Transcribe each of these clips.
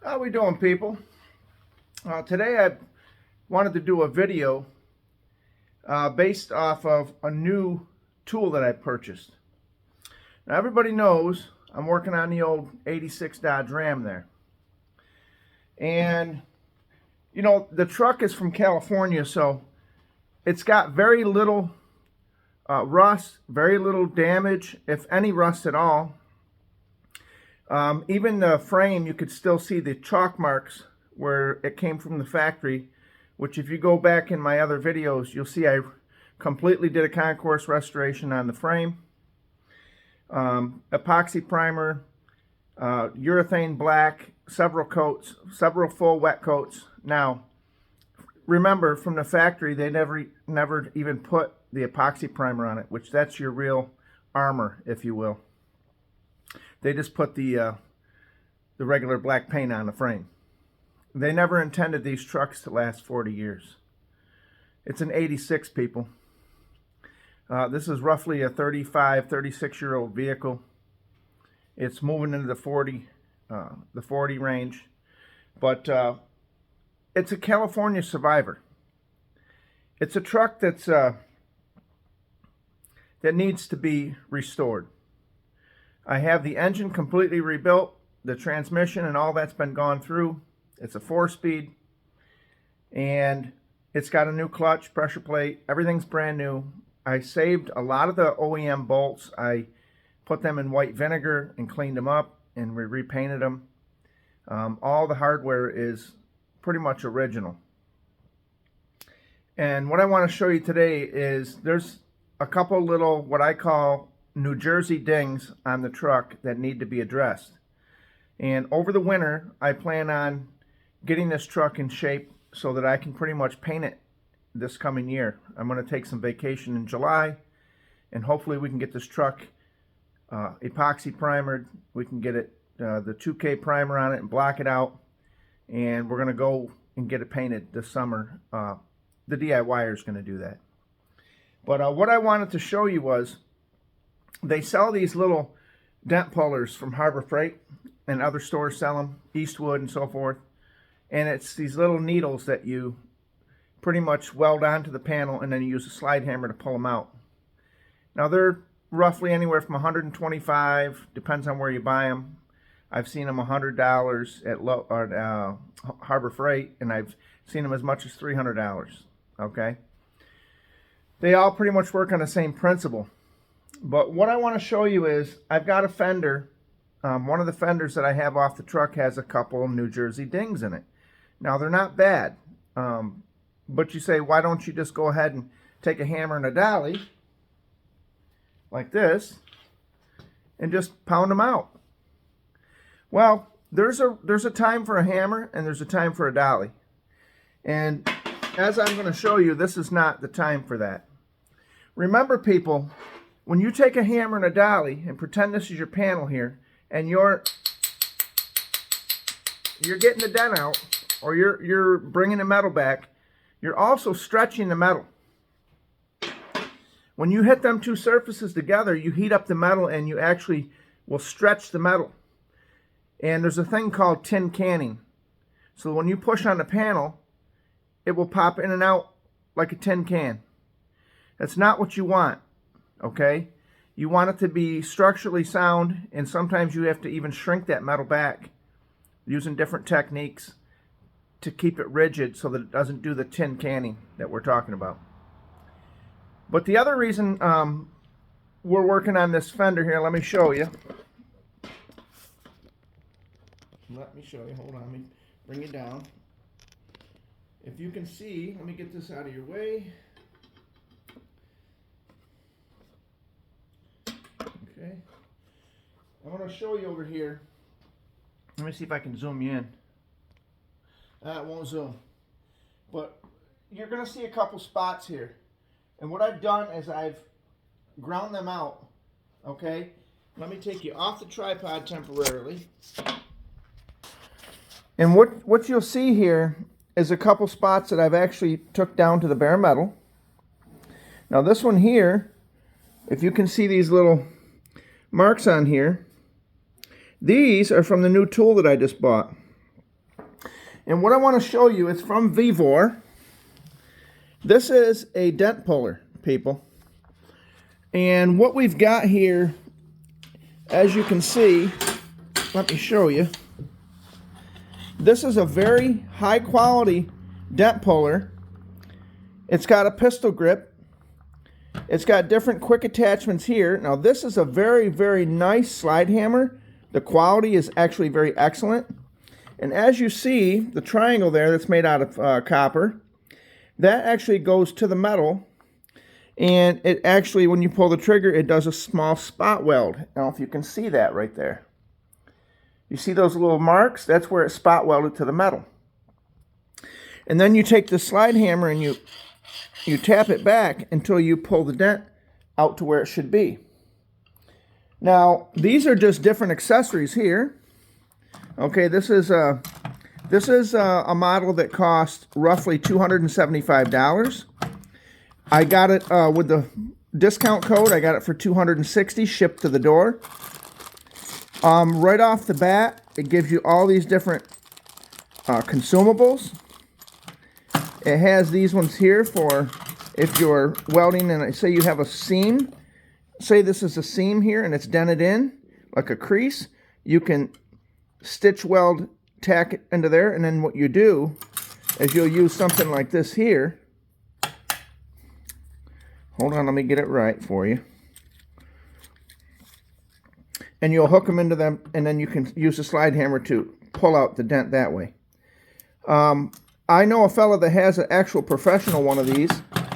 How we doing, people? Today I wanted to do a video based off of a new tool that I purchased. Now everybody knows I'm working on the old 86 Dodge Ram there. And you know, the truck is from California, so it's got very little rust, very little damage, if any rust at all. Even the frame, you could still see the chalk marks where it came from the factory, which if you go back in my other videos, you'll see I completely did a concourse restoration on the frame. Epoxy primer, urethane black, several coats, several full wet coats. Now, remember from the factory, they never even put the epoxy primer on it, which that's your real armor, if you will. They just put the regular black paint on the frame. They never intended these trucks to last 40 years. It's an 86, people. This is roughly a 35, 36-year-old vehicle. It's moving into the 40 range, but it's a California survivor. It's a truck that's that needs to be restored. I have the engine completely rebuilt, the transmission and all that's been gone through. It's a 4-speed, and it's got a new clutch, pressure plate, everything's brand new. I saved a lot of the OEM bolts. I put them in white vinegar and cleaned them up, and we repainted them. All the hardware is pretty much original. And what I want to show you today is there's a couple little, what I call New Jersey dings on the truck that need to be addressed. And over the winter, I plan on getting this truck in shape so that I can pretty much paint it this coming year. I'm going to take some vacation in July, and hopefully we can get this truck epoxy primered. We can get it the 2K primer on it and block it out, and we're going to go and get it painted this summer. The DIYer is going to do that. But what I wanted to show you was they sell these little dent pullers from Harbor Freight, and other stores sell them, Eastwood and so forth. And it's these little needles that you pretty much weld onto the panel, and then you use a slide hammer to pull them out. Now they're roughly anywhere from $125, depends on where you buy them. I've seen them $100 at Harbor Freight, and I've seen them as much as $300. Okay, they all pretty much work on the same principle. But what I want to show you is I've got a fender. One of the fenders that I have off the truck has a couple of New Jersey dings in it. Now they're not bad, but you say, why don't you just go ahead and take a hammer and a dolly like this and just pound them out? Well, there's a time for a hammer and there's a time for a dolly. And as I'm going to show you, this is not the time for that. Remember, people, when you take a hammer and a dolly and pretend this is your panel here, and you're getting the dent out, or you're bringing the metal back, you're also stretching the metal. When you hit them two surfaces together, you heat up the metal and you actually will stretch the metal. And there's a thing called tin canning. So when you push on the panel, it will pop in and out like a tin can. That's not what you want, okay? You want it to be structurally sound, and sometimes you have to even shrink that metal back using different techniques to keep it rigid so that it doesn't do the tin canning that we're talking about. But the other reason we're working on this fender here, let me show you. Hold on, let me bring it down. If you can see, let me get this out of your way. Okay, I want to show you over here. Let me see if I can zoom you in. It won't zoom. But you're going to see a couple spots here. And what I've done is I've ground them out. Okay, let me take you off the tripod temporarily. And what you'll see here is a couple spots that I've actually took down to the bare metal. Now this one here, if you can see these little marks on here, these are from the new tool that I just bought. And what I want to show you is from Vevor. This is a dent puller, people. And what we've got here, as you can see, let me show you. This is a very high quality dent puller. It's got a pistol grip. It's got different quick attachments here. Now this is a very, very nice slide hammer. The quality is actually very excellent. And as you see, the triangle there that's made out of copper, that actually goes to the metal. And it actually, when you pull the trigger, it does a small spot weld. Now if you can see that right there. You see those little marks? That's where it spot welded to the metal. And then you take the slide hammer and you tap it back until you pull the dent out to where it should be. Now, these are just different accessories here. Okay, this is a model that cost roughly $275. I got it with the discount code. I got it for $260, shipped to the door. Right off the bat, it gives you all these different consumables. It has these ones here for if you're welding and say you have a seam. Say this is a seam here and it's dented in like a crease. You can stitch weld, tack it into there, and then what you do is you'll use something like this here. Hold on, let me get it right for you. And you'll hook them into them, and then you can use the slide hammer to pull out the dent that way. I know a fella that has an actual professional one of these.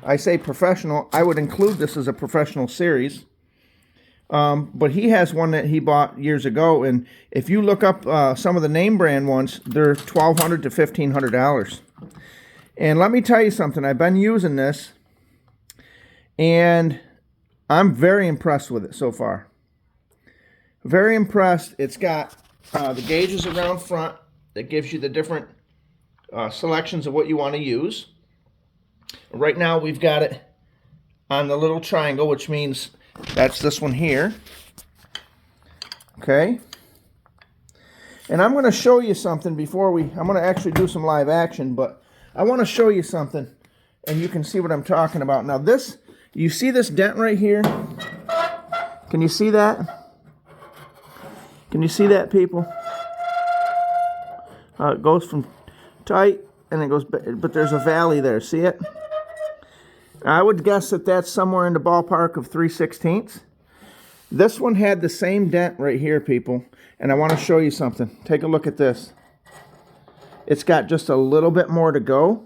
I say professional. I would include this as a professional series. But he has one that he bought years ago, and if you look up some of the name brand ones, they're $1,200 to $1,500. And let me tell you something. I've been using this, and I'm very impressed with it so far. Very impressed. It's got the gauges around front that gives you the different selections of what you want to use. Right now we've got it on the little triangle, which means that's this one here. Okay. And I'm going to show you something before I'm going to actually do some live action, but I want to show you something and you can see what I'm talking about. Now this, you see this dent right here? Can you see that? Can you see that, people? It goes from tight and it goes, but there's a valley there. See it? I would guess that that's somewhere in the ballpark of 3/16. This one had the same dent right here, people. And I want to show you something. Take a look at this. It's got just a little bit more to go,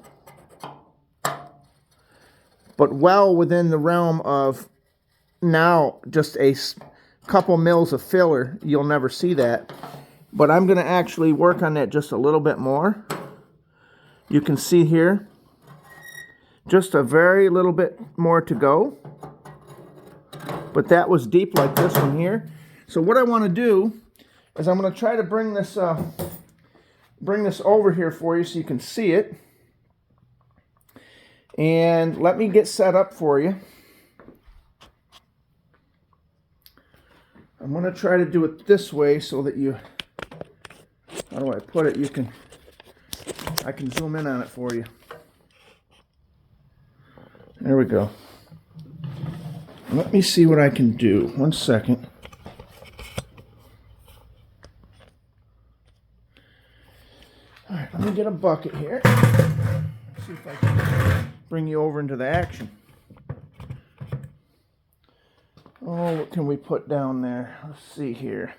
but well within the realm of now just a couple mils of filler. You'll never see that, but I'm going to actually work on that just a little bit more. You can see here just a very little bit more to go, but that was deep like this one here. So what I want to do is I'm going to try to bring this over here for you so you can see it, and let me get set up for you. I'm going to try to do it this way so that you, how do I put it? I can zoom in on it for you. There we go. Let me see what I can do. 1 second. All right, let me get a bucket here. See if I can bring you over into the action. Oh, what can we put down there? Let's see here.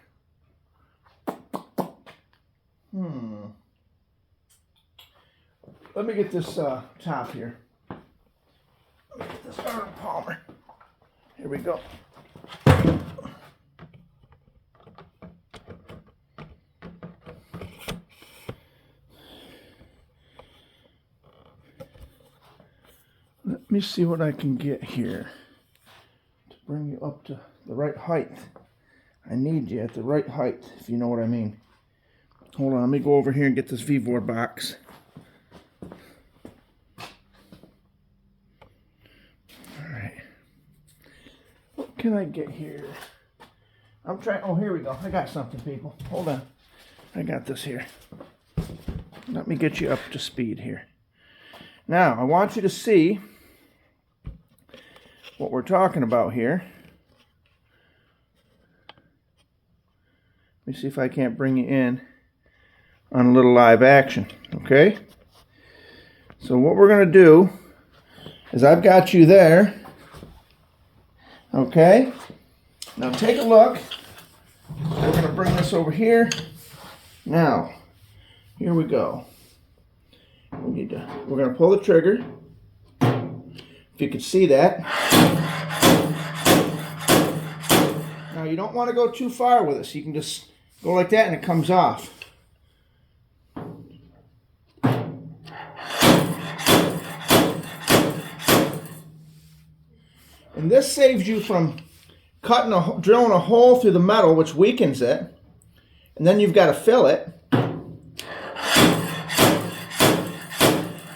Let me get this top here. Let me get this Arnold Palmer. Here we go. Let me see what I can get here to bring you up to the right height. I need you at the right height, if you know what I mean. Hold on, let me go over here and get this Vevor box. Alright. What can I get here? I'm trying, oh, here we go. I got something, people. Hold on. I got this here. let me get you up to speed here. Now, I want you to see what we're talking about here. Let me see if I can't bring you in on a little live action, okay? So what we're going to do is I've got you there, okay? Now take a look. We're going to bring this over here. Now, here we go. We're going to pull the trigger. If you can see that. Now you don't want to go too far with this. You can just go like that and it comes off. And this saves you from drilling a hole through the metal, which weakens it. And then you've got to fill it.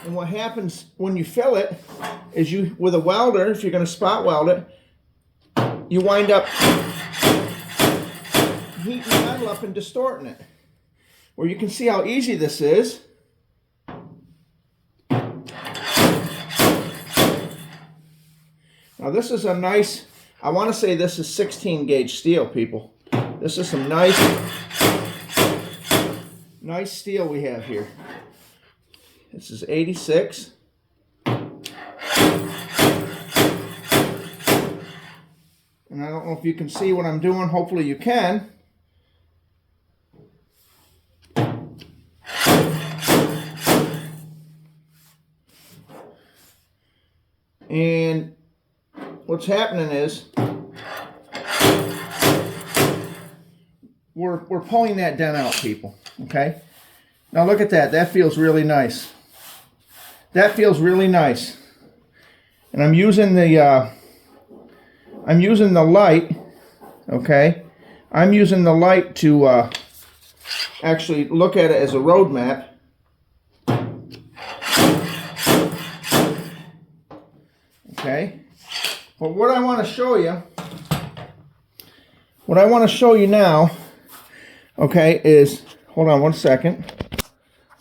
And what happens when you fill it is with a welder, if you're going to spot weld it, you wind up heating the metal up and distorting it. Where you can see how easy this is. Now this is a nice, I want to say this is 16 gauge steel, people. This is some nice steel we have here. This is 86. And I don't know if you can see what I'm doing. Hopefully you can. And what's happening is we're pulling that dent out, people. Okay? Now look at that. That feels really nice. That feels really nice. And I'm using the light, okay? I'm using the light to actually look at it as a road map. Okay? But what I want to show you now, okay, is, hold on one second.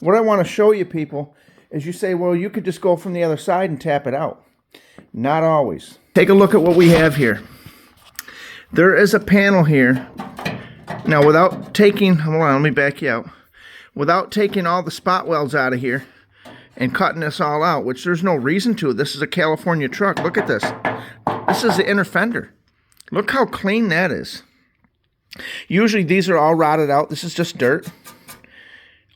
What I want to show you, people, is you say, well, you could just go from the other side and tap it out. Not always. Take a look at what we have here. There is a panel here. Now, without taking, hold on, let me back you out. Without taking all the spot welds out of here and cutting this all out, which there's no reason to. This is a California truck. Look at this. This is the inner fender. Look how clean that is. Usually these are all rotted out. This is just dirt.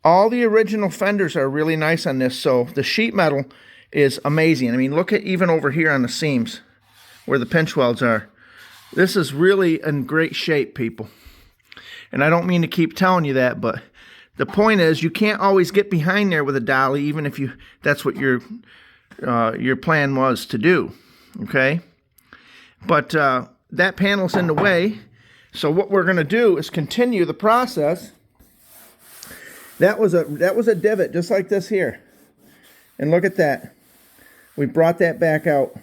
All the original fenders are really nice on this, so the sheet metal is amazing. I mean, look at even over here on the seams where the pinch welds are. This is really in great shape, people. And I don't mean to keep telling you that, but the point is you can't always get behind there with a dolly, even if that's what your plan was to do, okay? But that panel's in the way, so what we're going to do is continue the process. That was a divot just like this here. And look at that. We brought that back out.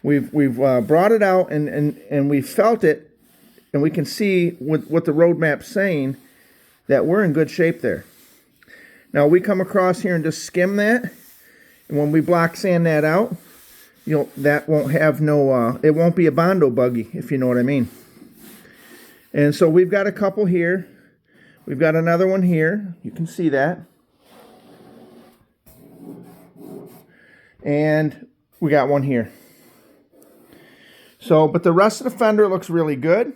We've brought it out and we felt it, and we can see what the road map's saying, that we're in good shape there. Now we come across here and just skim that, and when we block sand that out, that won't have no it won't be a Bondo buggy, if you know what I mean. And so we've got a couple here. We've got another one here. You can see that. And we got one here. So, but the rest of the fender looks really good.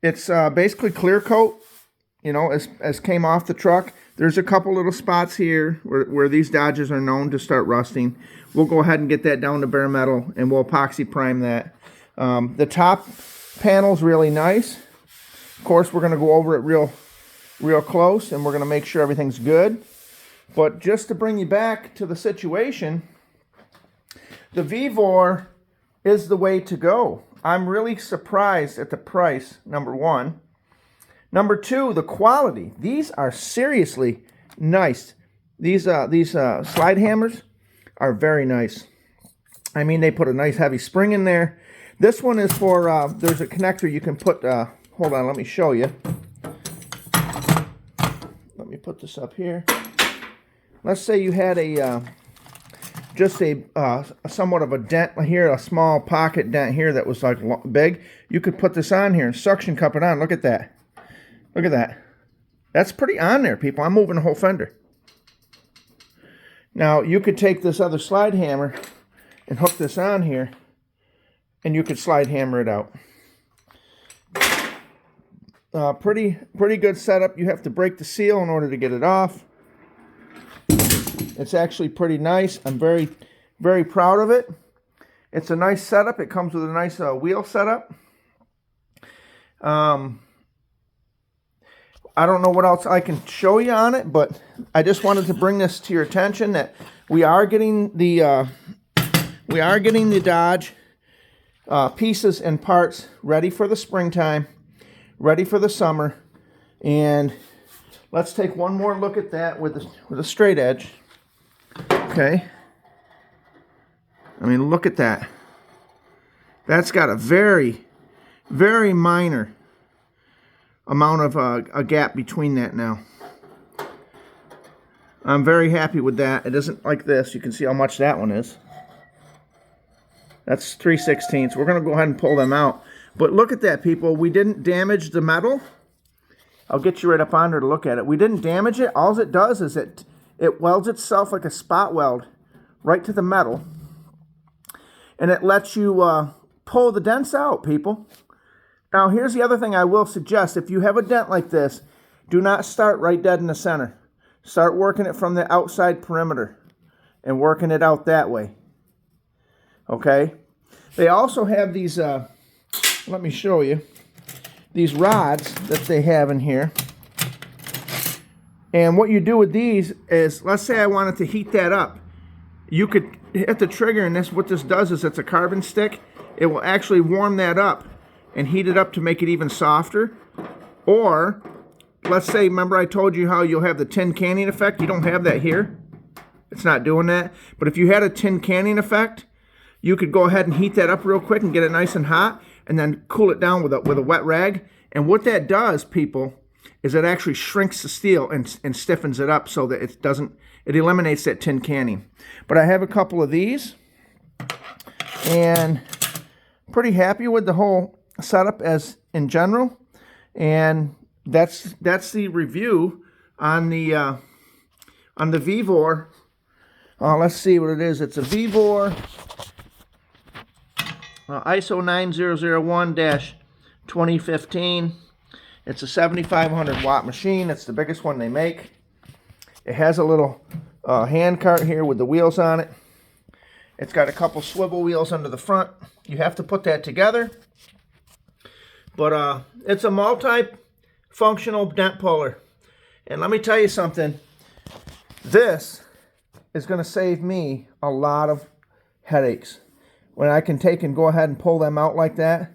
It's basically clear coat, as came off the truck. There's a couple little spots here where these Dodges are known to start rusting. We'll go ahead and get that down to bare metal, and we'll epoxy prime that. The top panel's really nice. Of course, we're going to go over it real close, and we're going to make sure everything's good. But just to bring you back to the situation, the Vevor is the way to go. I'm really surprised at the price, number one. Number two, the quality. These are seriously nice. These slide hammers are very nice. I mean, they put a nice heavy spring in there. This one is for, there's a connector you can put, hold on, let me show you. Let me put this up here. Let's say you had a just a somewhat of a dent here, a small pocket dent here that was like big. You could put this on here and suction cup it on. Look at that. Look at that. That's pretty on there, people. I'm moving the whole fender. Now, you could take this other slide hammer and hook this on here, and you could slide hammer it out. Pretty good setup. You have to break the seal in order to get it off. It's actually pretty nice. I'm very, very proud of it. It's a nice setup. It comes with a nice wheel setup. I don't know what else I can show you on it, but I just wanted to bring this to your attention that we are getting the Dodge pieces and parts ready for the springtime, ready for the summer, and let's take one more look at that with a straight edge. Okay. I mean, look at that. That's got a very, very minor amount of a gap between that now. I'm very happy with that. It isn't like this. You can see how much that one is. That's 3/16. We're going to go ahead and pull them out. But look at that, people. We didn't damage the metal. I'll get you right up on there to look at it. We didn't damage it. All it does is it welds itself like a spot weld right to the metal. And it lets you pull the dents out, people. Now, here's the other thing I will suggest. If you have a dent like this, do not start right dead in the center. Start working it from the outside perimeter and working it out that way. Okay? They also have these, let me show you, these rods that they have in here. And what you do with these is, let's say I wanted to heat that up. You could hit the trigger, and what this does is it's a carbon stick. It will actually warm that up and heat it up to make it even softer. Or, let's say, remember I told you how you'll have the tin canning effect? You don't have that here. It's not doing that. But if you had a tin canning effect, you could go ahead and heat that up real quick and get it nice and hot, and then cool it down with a wet rag. And what that does, people, is it actually shrinks the steel and stiffens it up so that it eliminates that tin canning. But I have a couple of these, and pretty happy with the whole setup as in general. And that's the review on the Vevor. Let's see what it is. It's a Vevor ISO 9001-2015. It's a 7,500 watt machine. It's the biggest one they make. It has a little hand cart here with the wheels on it. It's got a couple swivel wheels under the front. You have to put that together. But it's a multifunctional dent puller. And let me tell you something. This is going to save me a lot of headaches. When I can take and go ahead and pull them out like that.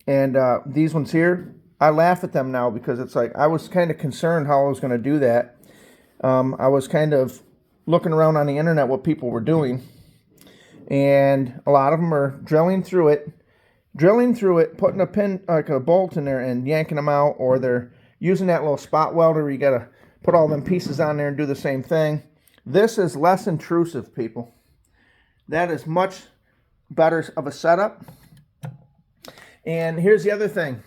And these ones here, I laugh at them now because it's like I was kind of concerned how I was going to do that. I was kind of looking around on the internet what people were doing. And a lot of them are drilling through it, putting a pin, like a bolt in there and yanking them out, or they're using that little spot welder where you got to put all them pieces on there and do the same thing. This is less intrusive, people. That is much better of a setup. And here's the other thing.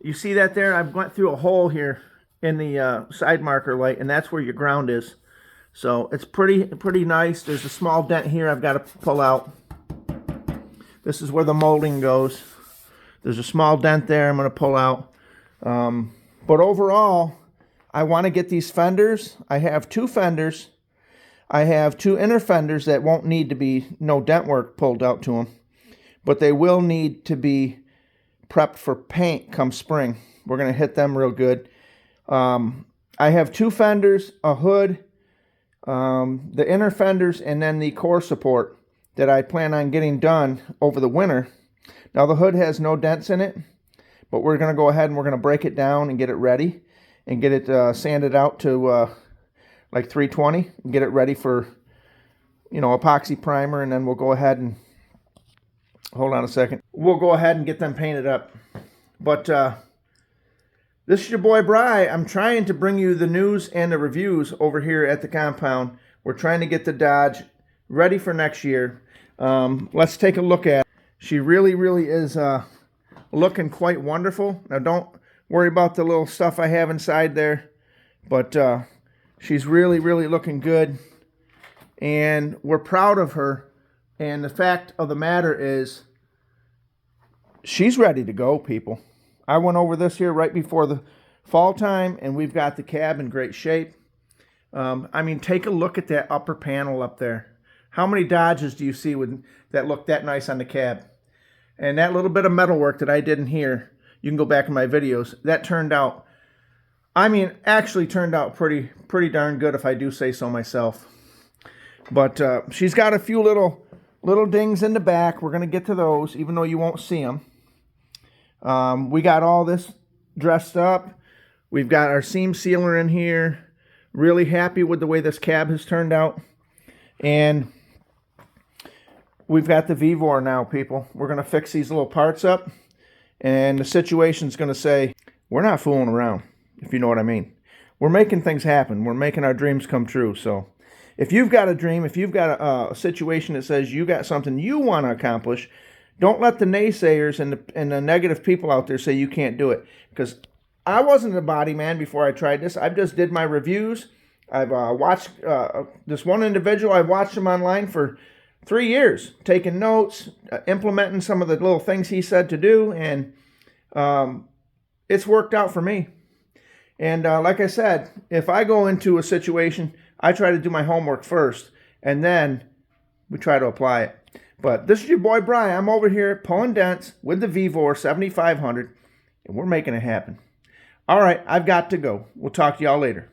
You see that there? I went through a hole here in the side marker light, and that's where your ground is. So it's pretty nice. There's a small dent here I've got to pull out. This is where the molding goes. There's a small dent there I'm going to pull out. But overall, I want to get these fenders. I have two fenders. I have two inner fenders that won't need to be no dent work pulled out to them. But they will need to be prepped for paint come spring. We're going to hit them real good. I have two fenders, a hood, the inner fenders, and then the core support that I plan on getting done over the winter. Now the hood has no dents in it, but we're going to go ahead and we're going to break it down and get it ready and get it sanded out to like 320 and get it ready for, you know, epoxy primer, and then we'll go ahead and hold on a second. We'll go ahead and get them painted up. But This is your boy Bry. I'm trying to bring you the news and the reviews over here at the compound. We're trying to get the Dodge ready for next year. Let's take a look at it. She really is looking quite wonderful. Now don't worry about the little stuff I have inside there, but she's really looking good, and we're proud of her. And the fact of the matter is, she's ready to go, people. I went over this here right before the fall time, and we've got the cab in great shape. I mean, take a look at that upper panel up there. How many Dodges do you see that look that nice on the cab? And that little bit of metalwork that I did in here, you can go back in my videos, that turned out, I mean, actually turned out pretty darn good, if I do say so myself. But she's got a few little dings in the back. We're going to get to those, even though you won't see them. We got all this dressed up. We've got our seam sealer in here. Really happy with the way this cab has turned out. And we've got the Vevor now, people. We're going to fix these little parts up. And the situation's going to say, we're not fooling around, if you know what I mean. We're making things happen. We're making our dreams come true. So if you've got a dream, if you've got a situation that says you got something you want to accomplish, don't let the naysayers and the negative people out there say you can't do it. Because I wasn't a body man before I tried this. I just did my reviews. I've watched this one individual. I've watched him online for 3 years, taking notes, implementing some of the little things he said to do, and it's worked out for me. And like I said, if I go into a situation, I try to do my homework first, and then we try to apply it. But this is your boy Bry. I'm over here pulling dents with the Vevor 7500, and we're making it happen. All right, I've got to go. We'll talk to y'all later.